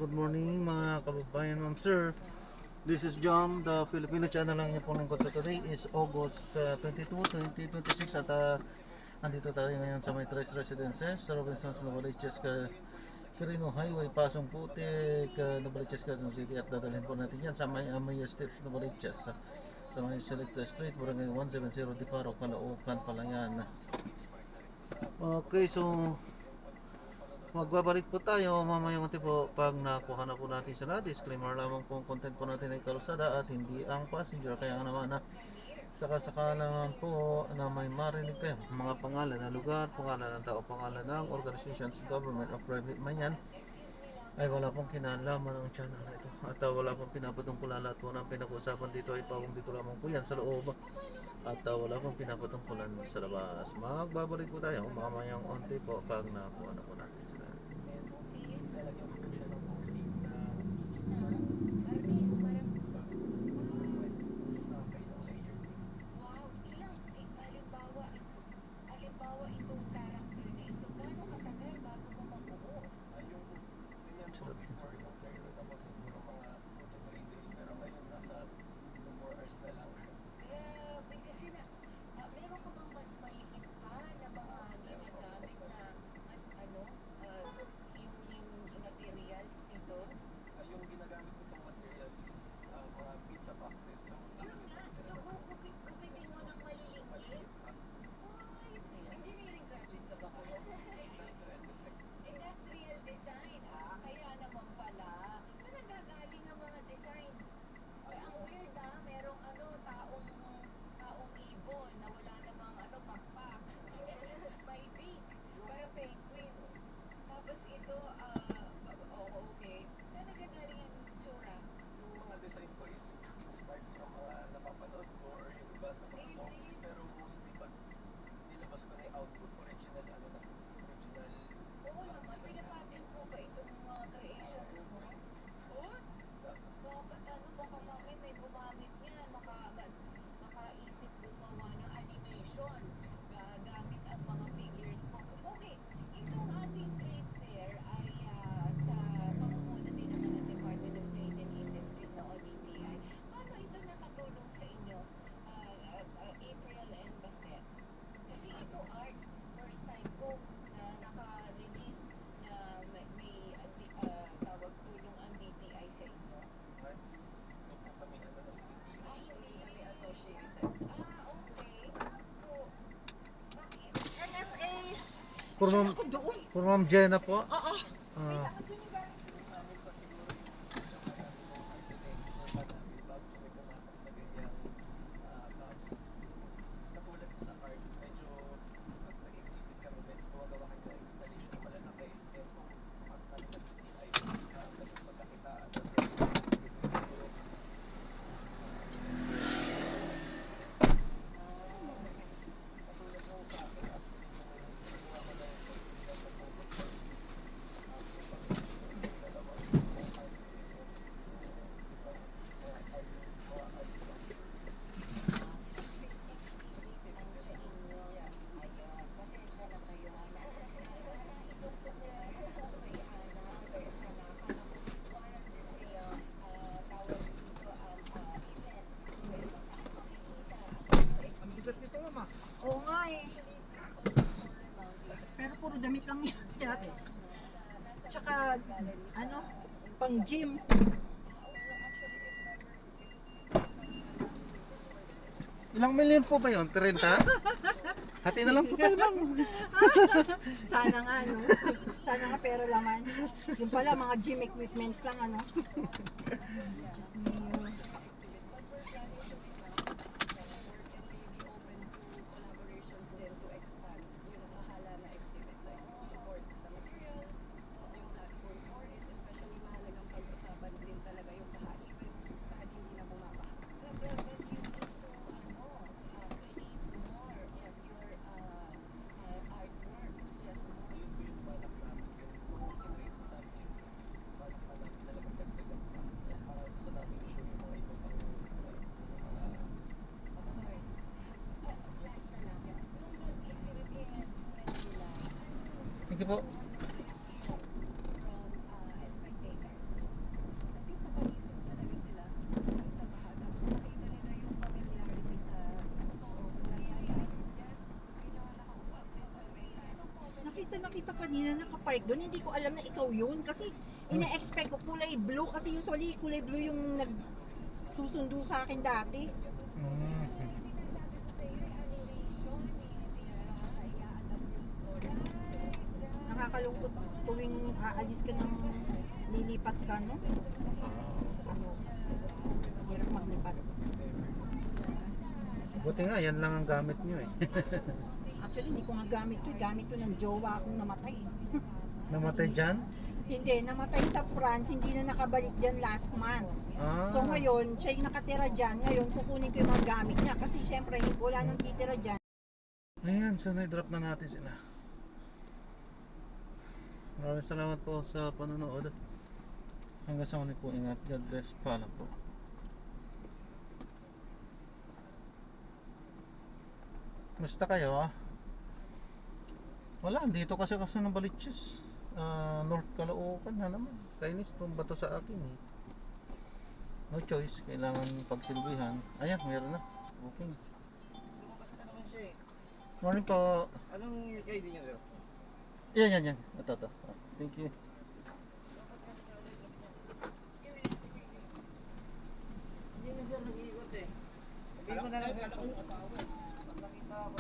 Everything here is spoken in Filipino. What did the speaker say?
Good morning mga kababayan, ma'am sir. This is Jom, the Filipino channel lang niyo po lingkod. Today is August 22, 2026 at andito tayo ngayon sa may Tres Residences sa Robinsons, Novaliches, Quirino Highway, Pasong Putik, Novaliches, Quezon City, at dadalhin po natin yan sa may Amaya Estates, Novaliches, sa may Selecta Street, Barangay 170, Diparo, Caloocan, Palayan. Okay, so magbabalik po tayo mamayang unti po pag nakuha na po natin sila. Disclaimer lamang po, ang content po natin ay kalsada at hindi ang passenger. Kaya nga naman na saka naman po na may marinig kayo mga pangalan ng lugar, pangalan ng tao, pangalan ng organizations, government o private man yan, ay wala pong kinalaman ng channel na ito at wala pong pinapatungkulan. Lahat po ng pinag-uusapan dito ay pawang dito lamang po yan sa loob at wala pong pinapatungkulan sa labas. Magbabalik po tayo mamayang unti po pag nakuha na po natin sila. For Ma'am Jenna po. Oo. Oo nga eh. Pero puro damit lang yan dati. Tsaka, pang gym. Ilang milyon po ba yun? 30? Hati na lang po tayo, ma'am. Sana nga, no? Sana nga pera laman. Yung pala, mga gym equipments lang, ano? Just me. Thank you po. nakita kanina nakapark doon, hindi ko alam na ikaw yun. Kasi ina-expect ko kulay blue. Kasi usually kulay blue yung nagsusundo sa akin dati. Mm. Nakakalungkot tuwing aalis ka ng lilipat ka, no? Ano, hirap maglipat. Buti nga, yan lang ang gamit nyo eh. Actually, hindi ko nga gamit to. Gamit to ng jowa akong namatay. Namatay dyan? Hindi, namatay sa France. Hindi na nakabalik dyan last month. Ah. So ngayon, siya yung nakatira dyan. Ngayon, kukunin ko yung mga gamit niya. Kasi syempre, wala nang titira dyan. Ayan, so na-drop na natin sila. Maraming salamat po sa panonood. Hanggang sa muli po, ingat. God bless. Paalam po. Basta kayo ah. Wala, dito kasi ng Baliches. North Caloocan na naman. Kainis itong bato sa akin eh. No choice, kailangan pagsilbihan. Ayan, meron na. Okay. Lumabas na naman siya eh. Morning po. Anong ID niya sir? Yan. Ito. Thank you. Hindi na sir nag-iikot eh. Sabihin mo na lang sir. Pag nakita ako.